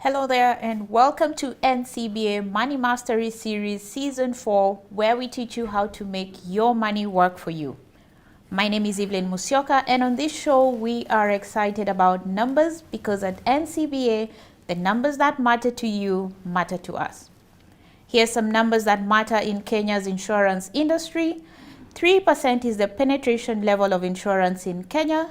Hello there and welcome to NCBA Money Mastery Series Season 4, where we teach you how to make your money work for you. My name is Evelyn Musyoka, and on this show we are excited about numbers because at NCBA, the numbers that matter to you matter to us. Here's some numbers that matter in Kenya's insurance industry. 3% is the penetration level of insurance in Kenya.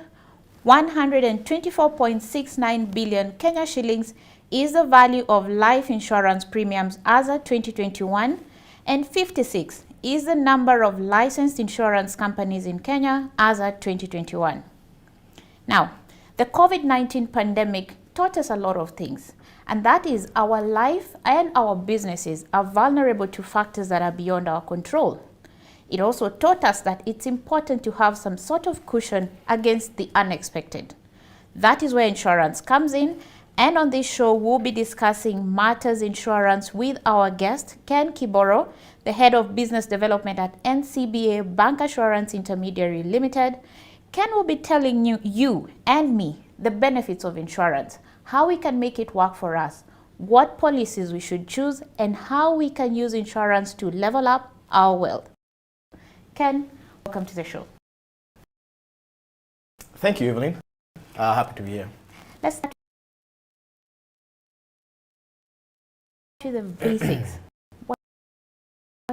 124.69 billion Kenya shillings is the value of life insurance premiums as of 2021, and 56 is the number of licensed insurance companies in Kenya as of 2021. Now, the COVID-19 pandemic taught us a lot of things, and that is our life and our businesses are vulnerable to factors that are beyond our control. It also taught us that it's important to have some sort of cushion against the unexpected. That is where insurance comes in. And on this show, we'll be discussing matters insurance with our guest, Ken Kiboro, the head of business development at NCBA Bank Assurance Intermediary Limited. Ken will be telling you and me the benefits of insurance, how we can make it work for us, what policies we should choose, and how we can use insurance to level up our wealth. Ken, welcome to the show. Thank you, Evelyn. Happy to be here. Let's start to the basics. What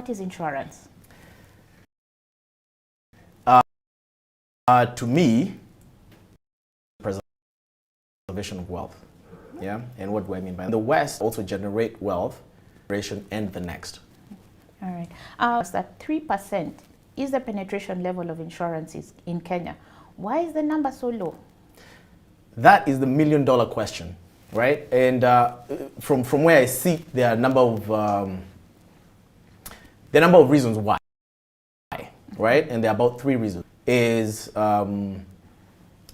is insurance? To me, preservation of wealth. Yeah, and what do I mean by that? The West also generate wealth, generation and the next. All right. That 3% is the penetration level of insurances in Kenya. Why is the number so low? That is the million-dollar question. Right, and from where I see, there are a number of reasons why. Right, and there are about 3 reasons. Is the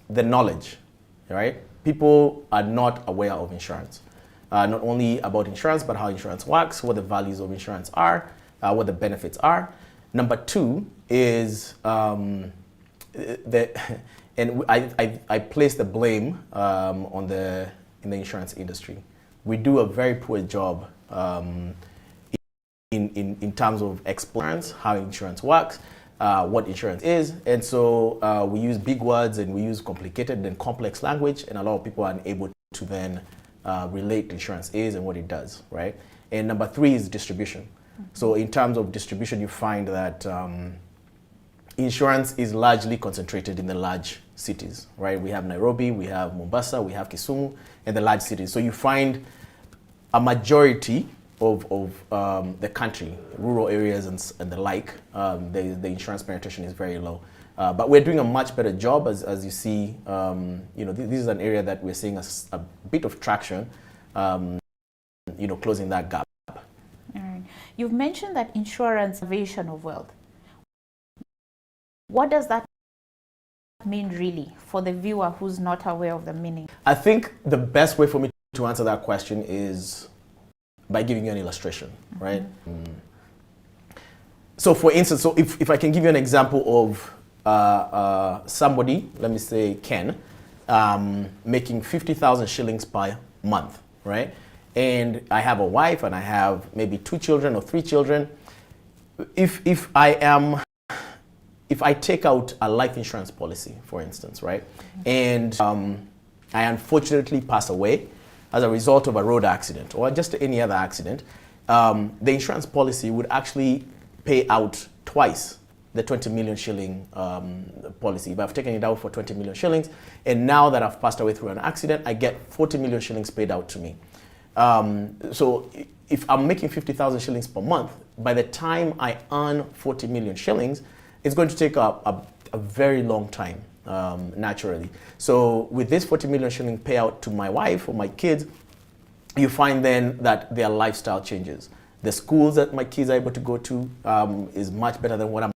knowledge, right? People are not aware of insurance, not only about insurance, but how insurance works, what the values of insurance are, what the benefits are. Number 2 is and I place the blame in the insurance industry. We do a very poor job in terms of explaining how insurance works, what insurance is, and so we use big words and we use complicated and complex language, and a lot of people are unable to then relate insurance is and what it does, right? And number 3 is distribution. So in terms of distribution, you find that insurance is largely concentrated in the large cities, right? We have Nairobi, we have Mombasa, we have Kisumu, and the large cities. So you find a majority of the country, rural areas and the like, the insurance penetration is very low. But we're doing a much better job, as you see. This is an area that we're seeing a bit of traction, closing that gap. All right. You've mentioned that insurance preservation of wealth. What does that mean really for the viewer who's not aware of the meaning? I think the best way for me to answer that question is by giving you an illustration, right? So for instance, if I can give you an example of somebody, let me say Ken, making 50,000 shillings per month, right? And I have a wife and I have maybe 2 children or 3 children. If I take out a life insurance policy, for instance, right, and I unfortunately pass away as a result of a road accident or just any other accident, the insurance policy would actually pay out twice the 20 million shilling policy. If I've taken it out for 20 million shillings, and now that I've passed away through an accident, I get 40 million shillings paid out to me. So if I'm making 50,000 shillings per month, by the time I earn 40 million shillings, it's going to take a very long time, naturally. So with this 40 million shilling payout to my wife or my kids, you find then that their lifestyle changes. The schools that my kids are able to go to is much better than what I'm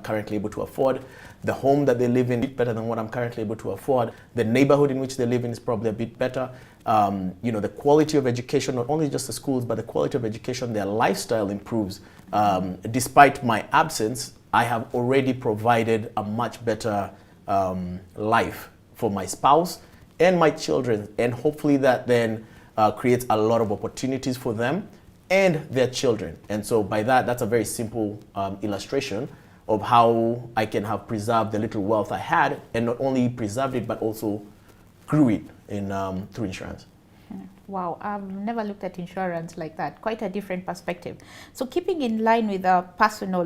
currently able to afford. The home that they live in is better than what I'm currently able to afford. The neighborhood in which they live in is probably a bit better. The quality of education, not only just the schools, but the quality of education, their lifestyle improves. Despite my absence, I have already provided a much better life for my spouse and my children. And hopefully that then creates a lot of opportunities for them and their children. And so by that, that's a very simple illustration of how I can have preserved the little wealth I had, and not only preserved it, but also grew it through insurance. Wow, I've never looked at insurance like that. Quite a different perspective. So keeping in line with our personal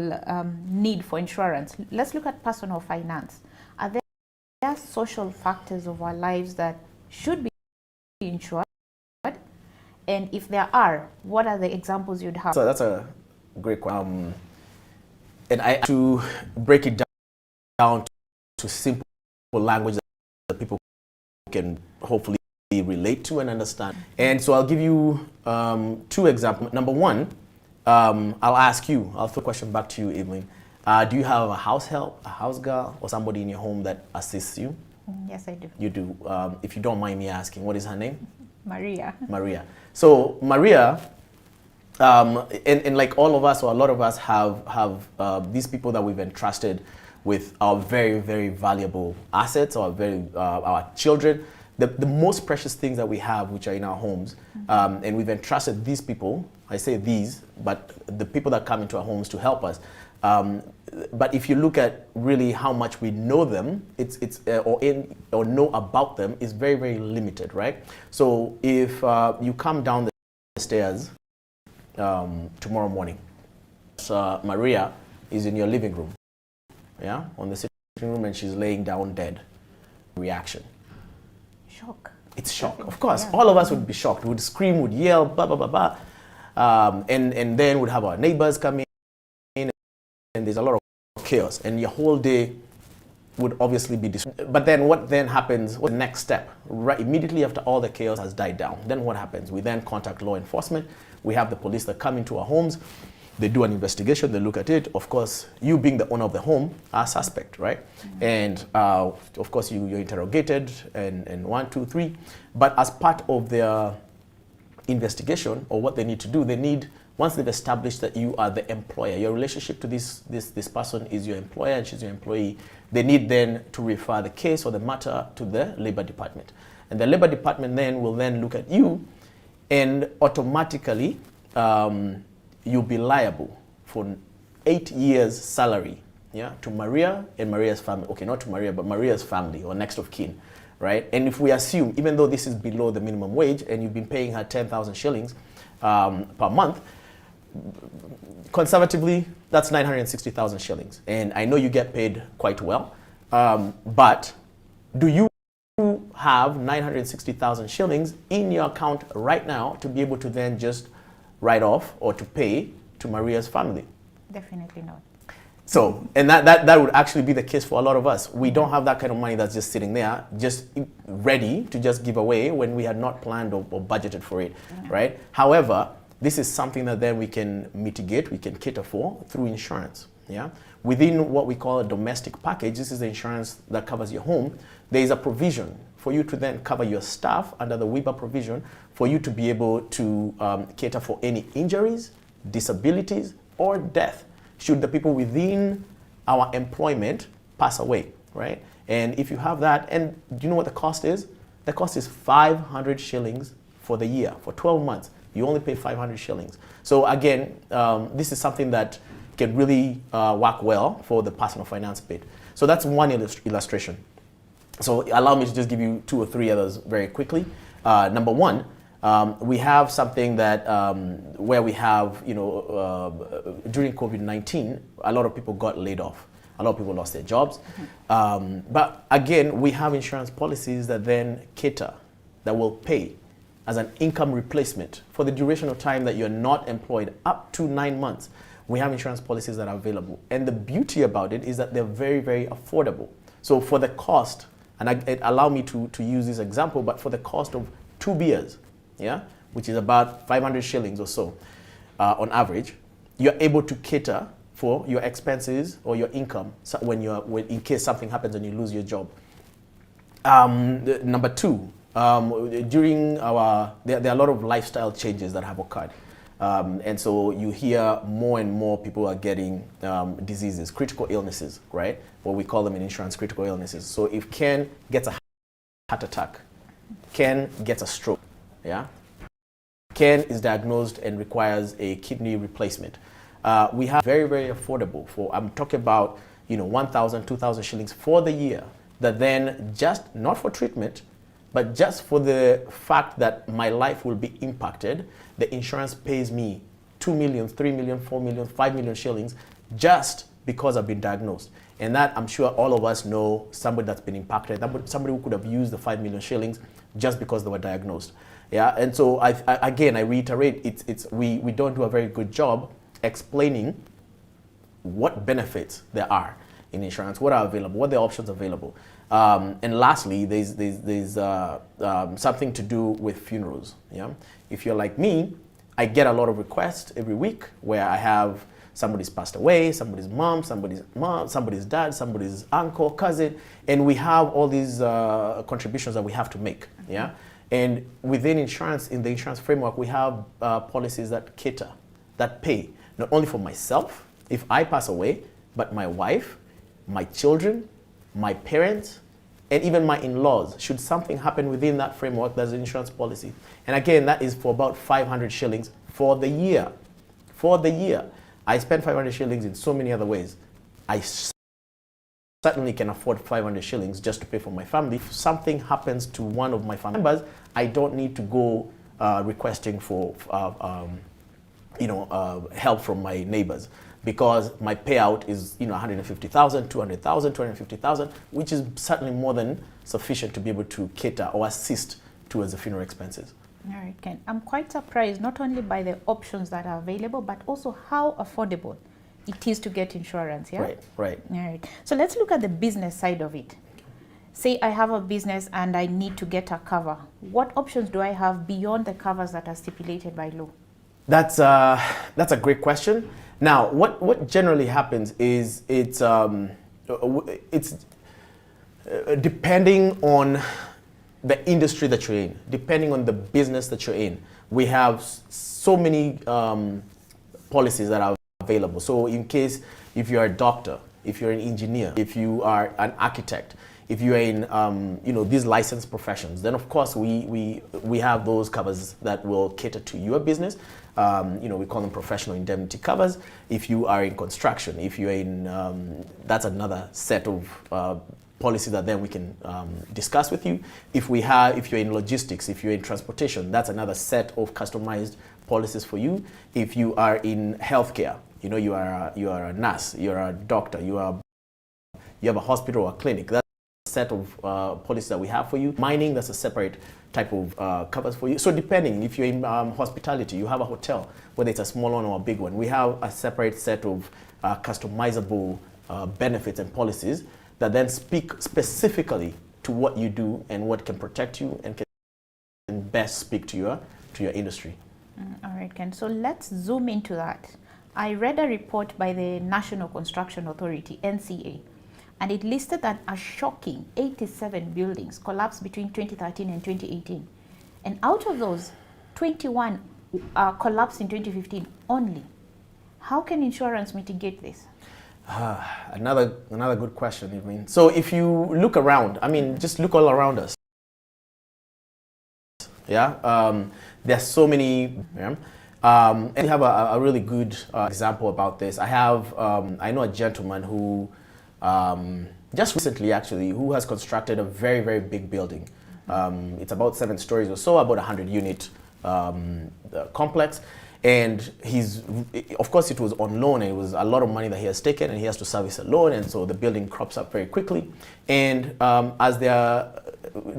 need for insurance, let's look at personal finance. Are there social factors of our lives that should be insured? And if there are, what are the examples you'd have? So that's a great question. And I to break it down to simple language that people can hopefully relate to and understand. And so I'll give you 2 examples. Number one, I'll throw a question back to you, Evelyn. Do you have a house help, a house girl, or somebody in your home that assists you? Yes, I do. You do. If you don't mind me asking, what is her name? Maria. Maria. So Maria, and like all of us, or a lot of us have these people that we've entrusted with our very, very valuable assets, our children, the most precious things that we have, which are in our homes. And we've entrusted these people, I say these, but the people that come into our homes to help us. But if you look at really how much we know them, or know about them, is very, very limited, right? So if you come down the stairs tomorrow morning, Maria is in your living room, on the sitting room, and she's laying down dead. Reaction. Shock. It's shock, of course. All of us would be shocked. Would scream, would yell, blah, blah, blah, blah. And then we'd have our neighbors come in, and there's a lot of chaos. And your whole day would obviously be disrupted. But then what then happens, what's the next step? Right immediately after all the chaos has died down, then what happens? We then contact law enforcement. We have the police that come into our homes. They do an investigation, they look at it. Of course, you being the owner of the home are suspect, right? And of course, you're interrogated and 1, 2, 3. But as part of their investigation, or what they need to do, once they've established that you are the employer, your relationship to this person is your employer and she's your employee, they need then to refer the case or the matter to the labor department. And the labor department then will then look at you, and automatically you'll be liable for 8 years' salary, to Maria and Maria's family. Okay, not to Maria, but Maria's family or next of kin, right? And if we assume, even though this is below the minimum wage and you've been paying her 10,000 shillings per month, conservatively, that's 960,000 shillings. And I know you get paid quite well, but do you have 960,000 shillings in your account right now to be able to then just write off or to pay to Maria's family? Definitely not. So, and that would actually be the case for a lot of us. We don't have that kind of money that's just sitting there, just ready to just give away when we had not planned or budgeted for it, right? However, this is something that then we can mitigate, we can cater for through insurance, Within what we call a domestic package, this is the insurance that covers your home. There is a provision for you to then cover your staff under the WIBA provision, for you to be able to cater for any injuries, disabilities, or death should the people within our employment pass away, right? And if you have that, and do you know what the cost is? The cost is 500 shillings for the year. For 12 months, you only pay 500 shillings. So again, this is something that can really work well for the personal finance bit. So that's one illustration. So allow me to just give you 2 or 3 others very quickly. Number one, we have something that where we have, during COVID-19, a lot of people got laid off. A lot of people lost their jobs. But again, we have insurance policies that then cater, that will pay as an income replacement for the duration of time that you're not employed, up to 9 months. We have insurance policies that are available. And the beauty about it is that they're very, very affordable. So for the cost, and allow me to use this example, but for the cost of 2 beers, which is about 500 shillings or so, on average, you're able to cater for your expenses or your income in case something happens and you lose your job. Number two, there are a lot of lifestyle changes that have occurred. And so you hear more and more people are getting diseases, critical illnesses, right? What we call them in insurance, critical illnesses. So if Ken gets a heart attack, Ken gets a stroke, yeah? Ken is diagnosed and requires a kidney replacement. We have very, very affordable I'm talking about, 1,000, 2,000 shillings for the year, that then just, not for treatment, but just for the fact that my life will be impacted, the insurance pays me 2 million, 3 million, 4 million, 5 million shillings just because I've been diagnosed. And that, I'm sure all of us know somebody that's been impacted, somebody who could have used the 5 million shillings just because they were diagnosed. Yeah, and so I reiterate, we don't do a very good job explaining what benefits there are in insurance, what are available, what are the options available. And lastly, there's something to do with funerals. Yeah, if you're like me, I get a lot of requests every week where I have somebody's passed away, somebody's mom, somebody's dad, somebody's uncle, cousin, and we have all these contributions that we have to make. Yeah, and within insurance, in the insurance framework, we have policies that cater, that pay not only for myself if I pass away, but my wife, my children, my parents, and even my in-laws, should something happen within that framework. There's an insurance policy. And again, that is for about 500 shillings for the year. For the year. I spend 500 shillings in so many other ways. I certainly can afford 500 shillings just to pay for my family. If something happens to one of my family members, I don't need to go requesting for help from my neighbors, because my payout is 150,000, 200,000, 250,000, which is certainly more than sufficient to be able to cater or assist towards the funeral expenses. All right, Ken. I'm quite surprised not only by the options that are available, but also how affordable it is to get insurance. Yeah. Right. All right. So let's look at the business side of it. Say I have a business and I need to get a cover. What options do I have beyond the covers that are stipulated by law? That's a great question. Now, what generally happens is it's depending on the industry that you're in, depending on the business that you're in. We have so many policies that are available. So in case if you're a doctor, if you're an engineer, if you are an architect, if you're in these licensed professions, then of course we have those covers that will cater to your business. We call them professional indemnity covers. If you are in construction, if you're in, that's another set of policies that then we can discuss with you. If you're in logistics, if you're in transportation, that's another set of customized policies for you. If you are in healthcare, you are a nurse, you're a doctor, you have a hospital or a clinic. That's a set of policies that we have for you. Mining, that's a separate type of covers for you. So depending, if you're in hospitality, you have a hotel, whether it's a small one or a big one, we have a separate set of customizable benefits and policies that then speak specifically to what you do and what can protect you and can best speak to your industry. All right, Ken. So let's zoom into that. I read a report by the National Construction Authority, NCBA, and it listed that a shocking 87 buildings collapsed between 2013 and 2018. And out of those, 21 collapsed in 2015 only. How can insurance mitigate this? Another good question, I mean. So if you look around, just look all around us. Yeah, there's so many. Yeah? And we have a really good example about this. I know a gentleman who just recently actually, who has constructed a very, very big building. It's about 7 stories or so, about 100-unit complex. And of course, it was on loan, and it was a lot of money that he has taken, and he has to service a loan, and so the building crops up very quickly. And as they are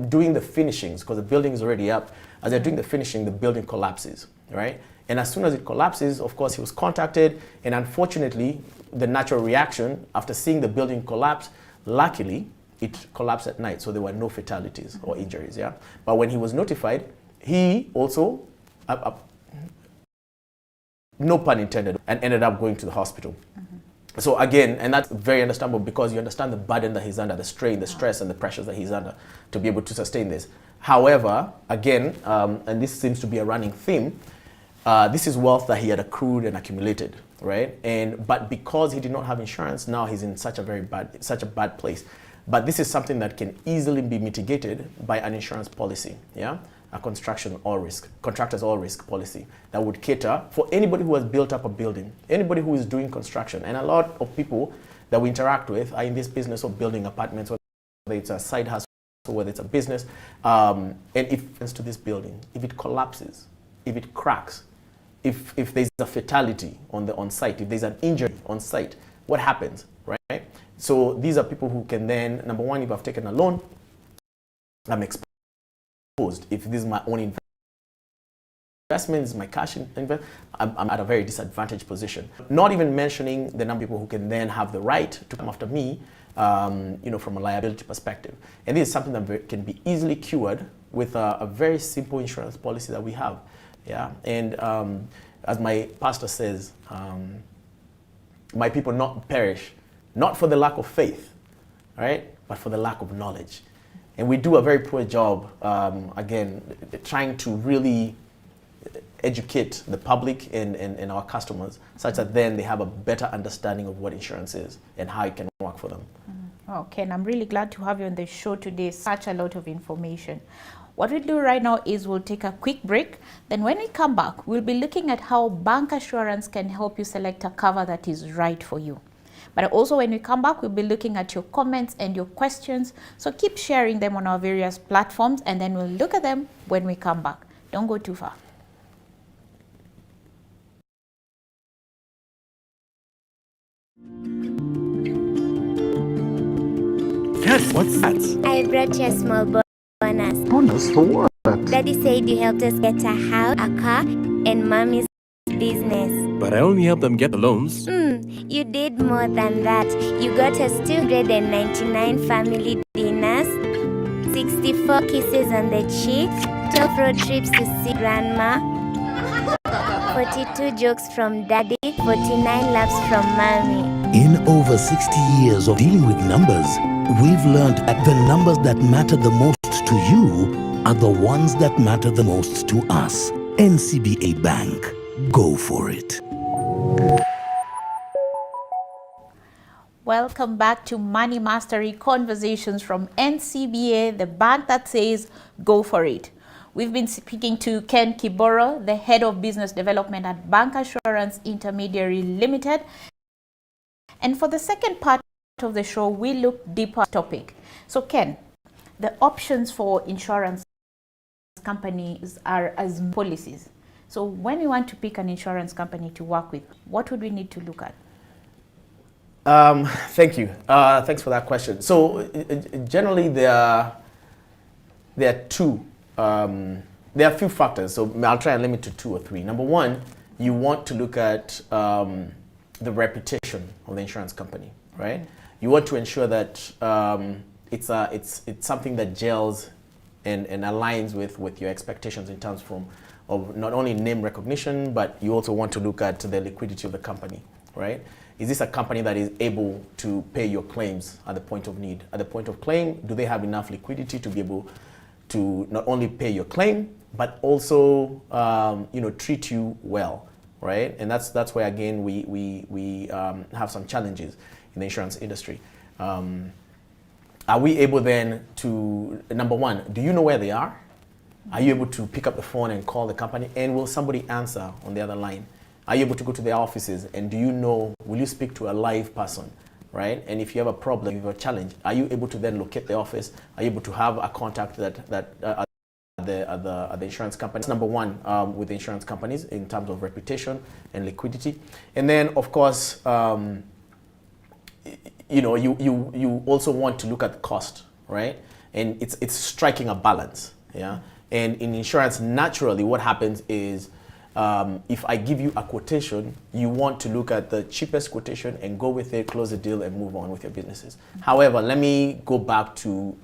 doing the finishings, because the building is already up, as they're doing the finishing, the building collapses, right? And as soon as it collapses, of course, he was contacted, and unfortunately, the natural reaction after seeing the building collapse, luckily, it collapsed at night, so there were no fatalities or injuries, yeah? But when he was notified, he also, no pun intended, and ended up going to the hospital. So again, and that's very understandable because you understand the burden that he's under, the strain, the stress, and the pressures that he's under to be able to sustain this. However, again, and this seems to be a running theme, this is wealth that he had accrued and accumulated, right? But because he did not have insurance, now he's in such a bad place. But this is something that can easily be mitigated by an insurance policy, yeah? A contractors all risk policy that would cater for anybody who has built up a building, anybody who is doing construction. And a lot of people that we interact with are in this business of building apartments, whether it's a side hustle, whether it's a business. And if it's to this building, if it collapses, if it cracks, if there's a fatality on site, if there's an injury on site, what happens, right? So these are people who can then, number one, if I've taken a loan, I'm exposed. If this is my own investment, this is my cash investment, I'm at a very disadvantaged position. Not even mentioning the number of people who can then have the right to come after me, from a liability perspective. And this is something that can be easily cured with a very simple insurance policy that we have. Yeah, and as my pastor says, my people not perish, not for the lack of faith, right, but for the lack of knowledge. And we do a very poor job, again, trying to really educate the public and our customers such that then they have a better understanding of what insurance is and how it can work for them. Okay, and I'm really glad to have you on the show today. Such a lot of information. What we'll do right now is we'll take a quick break. Then when we come back, we'll be looking at how bank assurance can help you select a cover that is right for you. But also when we come back, we'll be looking at your comments and your questions. So keep sharing them on our various platforms, and then we'll look at them when we come back. Don't go too far. Yes, what's that? I brought you a small bonus. Bonus for what? Daddy said you helped us get a house, a car, and Mommy's business. But I only helped them get the loans. You did more than that. You got us 299 family dinners, 64 kisses on the cheek, 12 road trips to see Grandma, 42 jokes from Daddy, 49 laughs from Mommy. In over 60 years of dealing with numbers, we've learned that the numbers that matter the most to you are the ones that matter the most to us. NCBA Bank. Go for it. Welcome back to Money Mastery Conversations from NCBA, the bank that says go for it. We've been speaking to Ken Kiboro, the Head of Business Development at Bank Assurance Intermediary Limited. And for the second part of the show, we look deeper at the topic. So Ken, the options for insurance companies are as policies. So when we want to pick an insurance company to work with, what would we need to look at? Thank you. Thanks for that question. So generally there are two. There are a few factors. So I'll try and limit to 2 or 3. Number one, you want to look at the reputation of the insurance company, right? You want to ensure that it's something that gels and aligns with your expectations in terms of not only name recognition, but you also want to look at the liquidity of the company, right? Is this a company that is able to pay your claims at the point of need? At the point of claim, do they have enough liquidity to be able to not only pay your claim, but also treat you well, right? And that's where again we have some challenges in the insurance industry. Are we able then to, number one, do you know where they are? Are you able to pick up the phone and call the company? And will somebody answer on the other line? Are you able to go to their offices? And will you speak to a live person, right? And if you have a problem, if you have a challenge, are you able to then locate the office? Are you able to have a contact that the insurance company? That's number one with the insurance companies in terms of reputation and liquidity. And then, of course, you also want to look at cost, right? And it's striking a balance, yeah? And in insurance, naturally, what happens is if I give you a quotation, you want to look at the cheapest quotation and go with it, close the deal, and move on with your businesses. However, let me go back to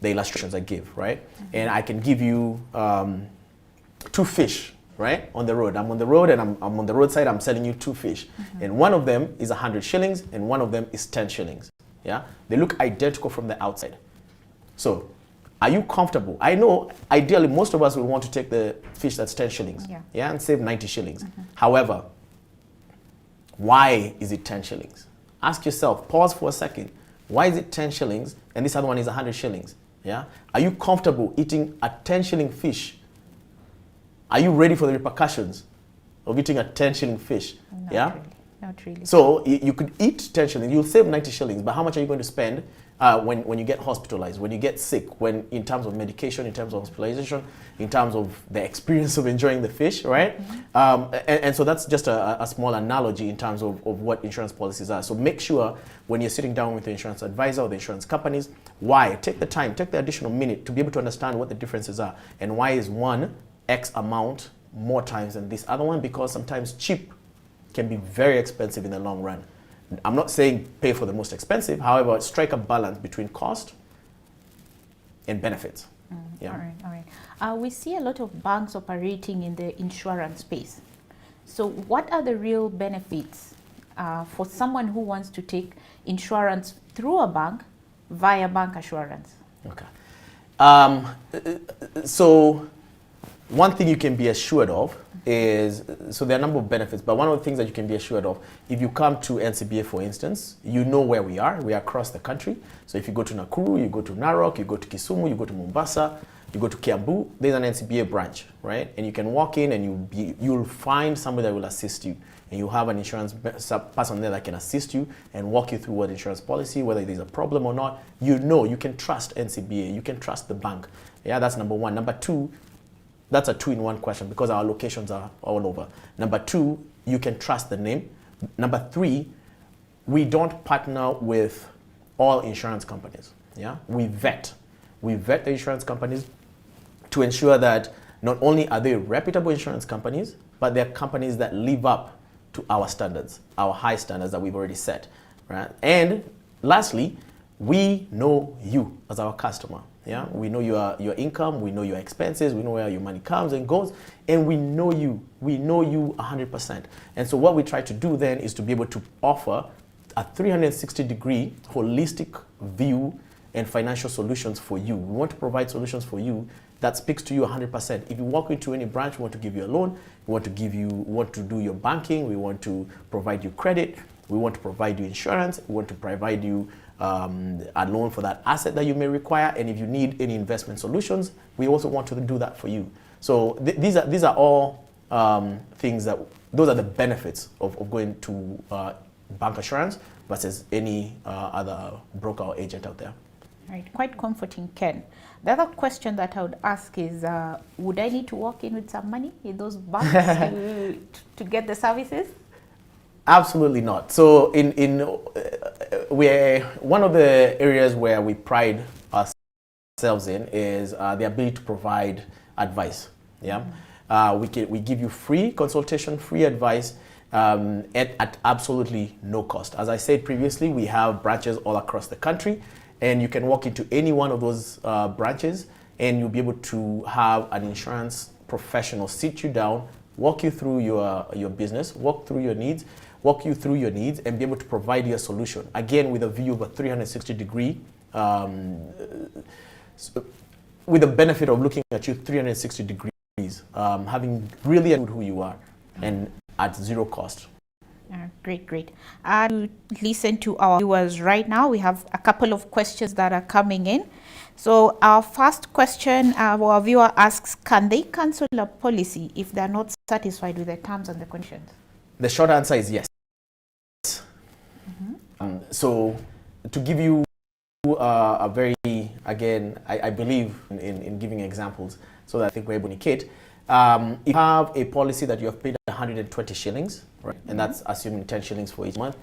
the illustrations I give, right? And I can give you 2 fish, right? On the road. I'm on the road and I'm on the roadside, I'm selling you 2 fish. And one of them is 100 shillings and one of them is 10 shillings. Yeah? They look identical from the outside. So, are you comfortable? I know, ideally, most of us will want to take the fish that's 10 shillings. Yeah, and save 90 shillings. However, why is it 10 shillings? Ask yourself, pause for a second. Why is it 10 shillings and this other one is 100 shillings? Yeah? Are you comfortable eating a 10 shilling fish? Are you ready for the repercussions of eating a 10 shilling fish? Not yeah? really. Not really. So you could eat 10 shillings, you'll save 90 shillings, but how much are you going to spend when you get hospitalized, when you get sick, when in terms of medication, in terms of hospitalization, in terms of the experience of enjoying the fish, right? And so that's just a small analogy in terms of what insurance policies are. So make sure when you're sitting down with the insurance advisor or the insurance companies, why? Take the time, take the additional minute to be able to understand what the differences are and why is one X amount more times than this other one, because sometimes cheap can be very expensive in the long run. I'm not saying pay for the most expensive, however, strike a balance between cost and benefits. Yeah. All right. We see a lot of banks operating in the insurance space. So what are the real benefits for someone who wants to take insurance through a bank via bank assurance? Okay. So one thing you can be assured of is, so there are a number of benefits, but one of the things that you can be assured of, if you come to NCBA, for instance, you know where we are. We are across the country. So if you go to Nakuru, you go to Narok, you go to Kisumu, you go to Mombasa, you go to Kiambu, there's an NCBA branch, right? And you can walk in and you'll find somebody that will assist you. And you have an insurance person there that can assist you and walk you through what insurance policy, whether there's a problem or not. You know, you can trust NCBA, you can trust the bank. Yeah, that's number one. Number two, that's a two-in-one question because our locations are all over. Number two, you can trust the name. Number three, we don't partner with all insurance companies. Yeah, we vet the insurance companies to ensure that not only are they reputable insurance companies, but they're companies that live up to our standards, our high standards that we've already set, right? And lastly, we know you as our customer. Yeah, we know your income, we know your expenses, we know where your money comes and goes, and we know you 100%. And so what we try to do then is to be able to offer a 360-degree holistic view and financial solutions for you. We want to provide solutions for you that speaks to you 100%. If you walk into any branch, we want to give you a loan, we want to do your banking, we want to provide you credit, we want to provide you insurance, we want to provide you a loan for that asset that you may require, and if you need any investment solutions, we also want to do that for you. So these are all things those are the benefits of going to bank assurance versus any other broker or agent out there. Right, quite comforting, Ken. The other question that I would ask is, would I need to walk in with some money in those banks to get the services? Absolutely not. So we're one of the areas where we pride ourselves in is the ability to provide advice. Yeah, we give you free consultation, free advice at absolutely no cost. As I said previously, we have branches all across the country, and you can walk into any one of those branches, and you'll be able to have an insurance professional sit you down, walk you through your business, walk you through your needs and be able to provide you a solution. Again, with a view of a 360-degree, with the benefit of looking at you 360 degrees, having really understood who you are and at zero cost. Great. To listen to our viewers right now, we have a couple of questions that are coming in. So our first question, our viewer asks, can they cancel a policy if they're not satisfied with the terms and the conditions? The short answer is yes. So to give you a very, again, I believe in giving examples so that I think we're able to communicate. If you have a policy that you have paid 120 shillings, right, and that's assuming 10 shillings for each month,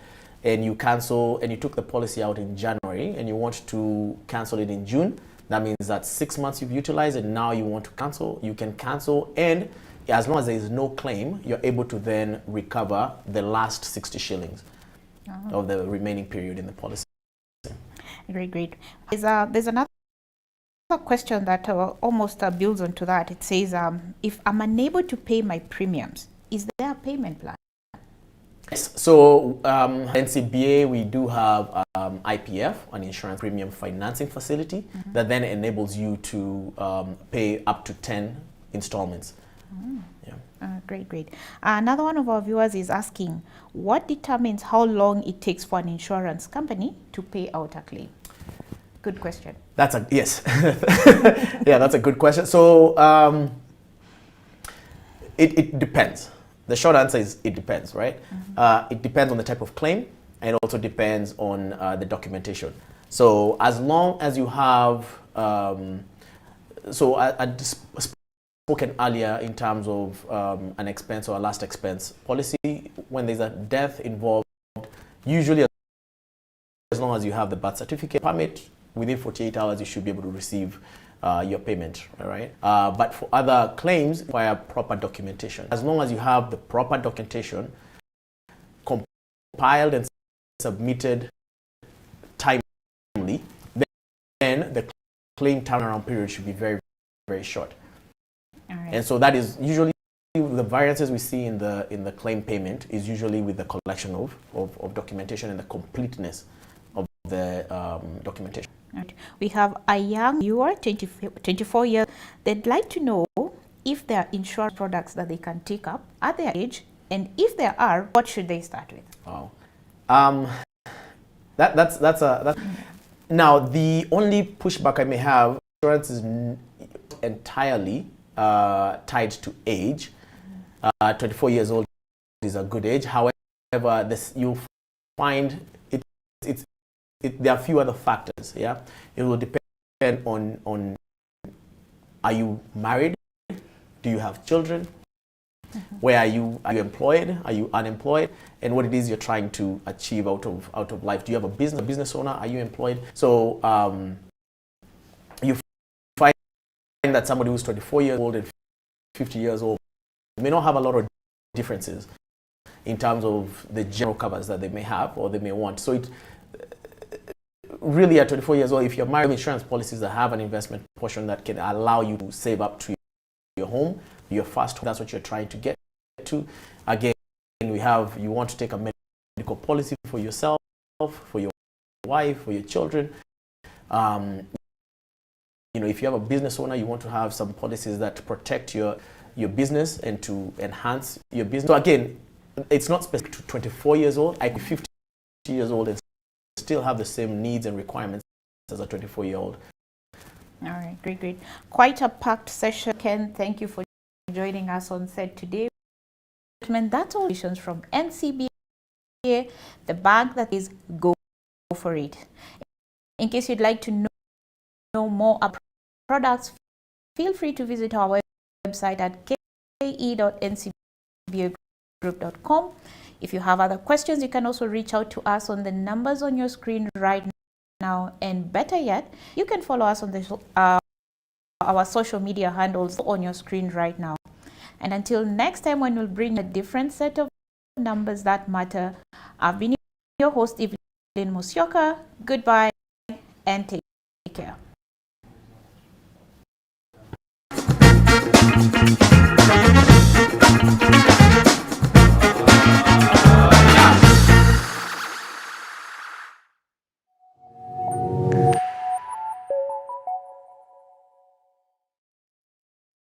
and you cancel, and you took the policy out in January and you want to cancel it in June, that means that 6 months you've utilized and now you want to cancel, you can cancel, and as long as there is no claim, you're able to then recover the last 60 shillings of the remaining period in the policy. Great. There's another a question that almost builds onto that. It says, if I'm unable to pay my premiums, is there a payment plan? Yes. So NCBA, we do have IPF, an insurance premium financing facility, that then enables you to pay up to 10 installments. Yeah. Great. Another one of our viewers is asking, what determines how long it takes for an insurance company to pay out a claim? Good question. Yes. Yeah, that's a good question. So it depends. The short answer is it depends, right? It depends on the type of claim, and it also depends on the documentation. So as long as you have, I spoken earlier in terms of an expense or a last expense policy, when there's a death involved, usually as long as you have the birth certificate permit, within 48 hours you should be able to receive your payment, all right? But for other claims, require proper documentation. As long as you have the proper documentation compiled and submitted timely, then the claim turnaround period should be very, very short. All right. And so that is usually the variances we see in the claim payment is usually with the collection of documentation and the completeness of the documentation. Right. We have a young viewer, 24 years. They'd like to know if there are insurance products that they can take up at their age, and if there are, what should they start with? Wow. That's now the only pushback I may have. Insurance is entirely tied to age. 24 years old is a good age. However, you'll find there are a few other factors. Yeah, it will depend on are you married? Do you have children? Where are you? Are you employed? Are you unemployed? And what it is you're trying to achieve out of life. Do you have a business owner? Are you employed? So you find that somebody who's 24 years old and 50 years old may not have a lot of differences in terms of the general covers that they may have or they may want. So it really at 24 years old, if you're married, insurance policies that have an investment portion that can allow you to save up to your home, your first home, that's what you're trying to get to. Again, you want to take a medical policy for yourself, for your wife, for your children. If you have a business owner, you want to have some policies that protect your business and to enhance your business. So again, it's not specific to 24 years old. I could be 50 years old and still have the same needs and requirements as a 24-year-old. All right, great. Quite a packed session. Ken, thank you for joining us on set today. That's all from NCBA, the bank that is go for it. In case you'd like to know more about products, feel free to visit our website at ke.ncbagroup.com. If you have other questions, you can also reach out to us on the numbers on your screen right now. And better yet, you can follow us on our social media handles on your screen right now. And until next time, when we'll bring a different set of numbers that matter, I've been your host, Evelyn Musyoka. Goodbye and take care.